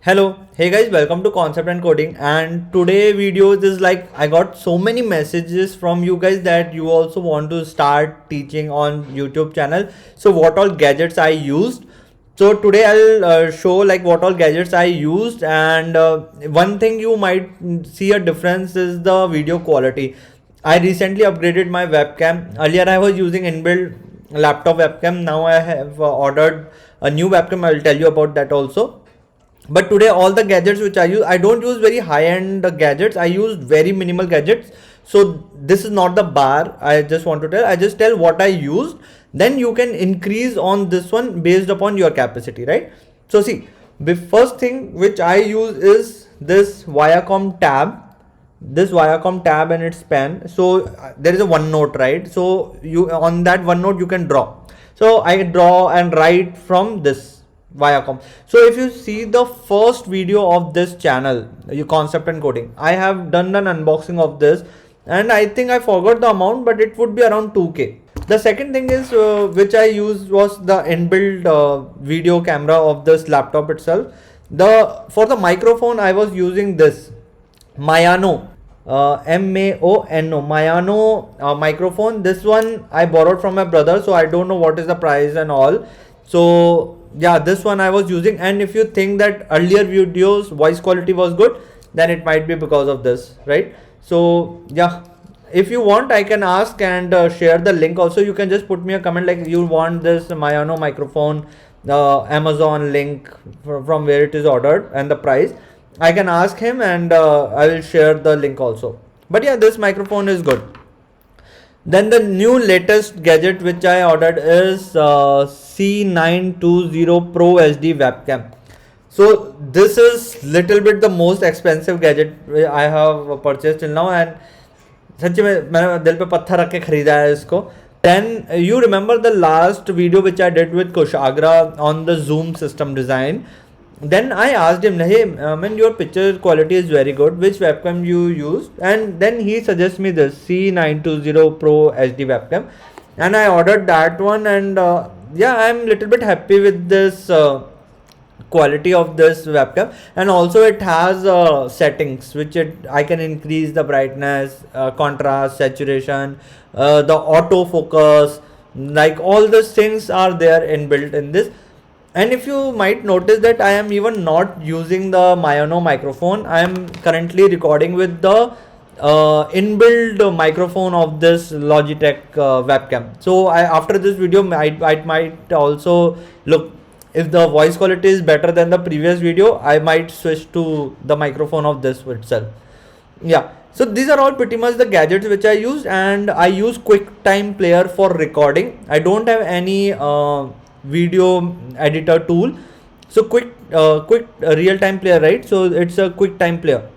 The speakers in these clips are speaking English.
Hello, hey guys, welcome to Concept and Coding. And today videos is like I got so many messages from you guys that you also want to start teaching on YouTube channel. So what all gadgets I used. So today I'll show like what all gadgets I used, and one thing you might see a difference is the video quality. I recently upgraded my webcam. Earlier I was using inbuilt laptop webcam. Now I have ordered a new webcam. I'll tell you about that also. But today all the gadgets which I use, I don't use very high-end gadgets. I use very minimal gadgets. So this is not the bar. I just want to tell, I just tell what I used. Then you can increase on this one based upon your capacity, right? So see, the first thing which I use is this Viacom Tab. This Viacom Tab and its pen. So there is a OneNote, right? So you on that OneNote you can draw. So I draw and write from this Viacom. So if you see the first video of this channel, you Concept and Coding, I have done an unboxing of this, and I think I forgot the amount, but it would be around 2K. The second thing is which I used was the inbuilt video camera of this laptop itself. For the microphone I was using this Maono Maono microphone. This one I borrowed from my brother, so I don't know what is the price and all. So yeah, this one I was using, and if you think that earlier videos voice quality was good, then it might be because of this, right? So yeah, if you want I can ask and share the link also. You can just put me a comment like you want this Maono microphone Amazon link from where it is ordered and the price. I can ask him, and I will share the link also. But yeah, this microphone is good. Then the new latest gadget which I ordered is C920 Pro HD webcam. So this is little bit the most expensive gadget I have purchased till now, and सच्ची में मैंने दिल पे पत्थर रख के खरीदा है इसको. Then you remember the last video which I did with Kushagra on the zoom system design. Then I asked him, hey man, your picture quality is very good, which webcam you used? And then he suggests me this C920 Pro HD webcam, and I ordered that one. And yeah, I'm little bit happy with this quality of this webcam. And also it has settings which I can increase the brightness, contrast, saturation, the autofocus, like all these things are there inbuilt in this. And if you might notice that I am even not using the Maono microphone, I am currently recording with the inbuilt microphone of this Logitech webcam. So after this video I might also look, if the voice quality is better than the previous video, I might switch to the microphone of this itself. Yeah, so these are all pretty much the gadgets which I used, and I use QuickTime Player for recording. I don't have any video editor tool. So quick real-time player, right? So it's a QuickTime Player.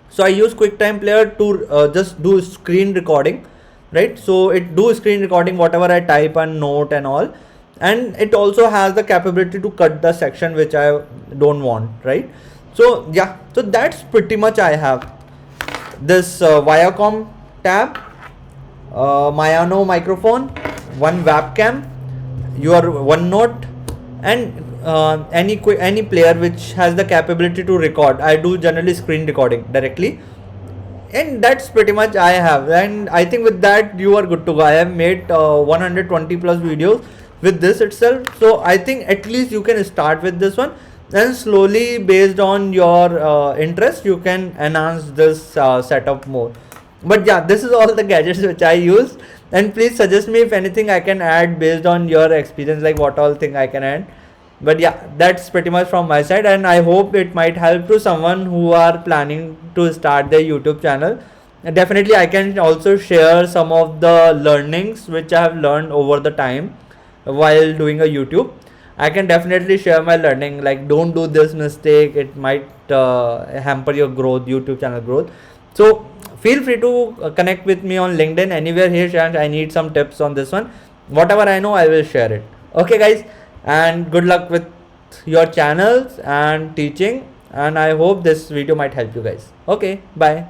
So I use QuickTime Player to just do screen recording, right? So it do screen recording whatever I type and note and all, and it also has the capability to cut the section which I don't want, right? So yeah, so that's pretty much I have this Viacom Tab, Maono microphone, one webcam, your OneNote, and any player which has the capability to record. I do generally screen recording directly, and that's pretty much I have. And I think with that you are good to go. I have made 120 plus videos with this itself. So I think at least you can start with this one, and slowly based on your interest you can enhance this setup more. But yeah, this is all the gadgets which I use, and please suggest me if anything I can add based on your experience, like what all thing I can add. But yeah, that's pretty much from my side, and I hope it might help to someone who are planning to start their YouTube channel. And definitely I can also share some of the learnings which I have learned over the time while doing a YouTube. I can definitely share my learning, like don't do this mistake, it might hamper your growth, YouTube channel growth. So feel free to connect with me on LinkedIn, anywhere here, and I need some tips on this one. Whatever I know I will share it. Okay guys, and good luck with your channels and teaching, and I hope this video might help you guys. Okay, bye.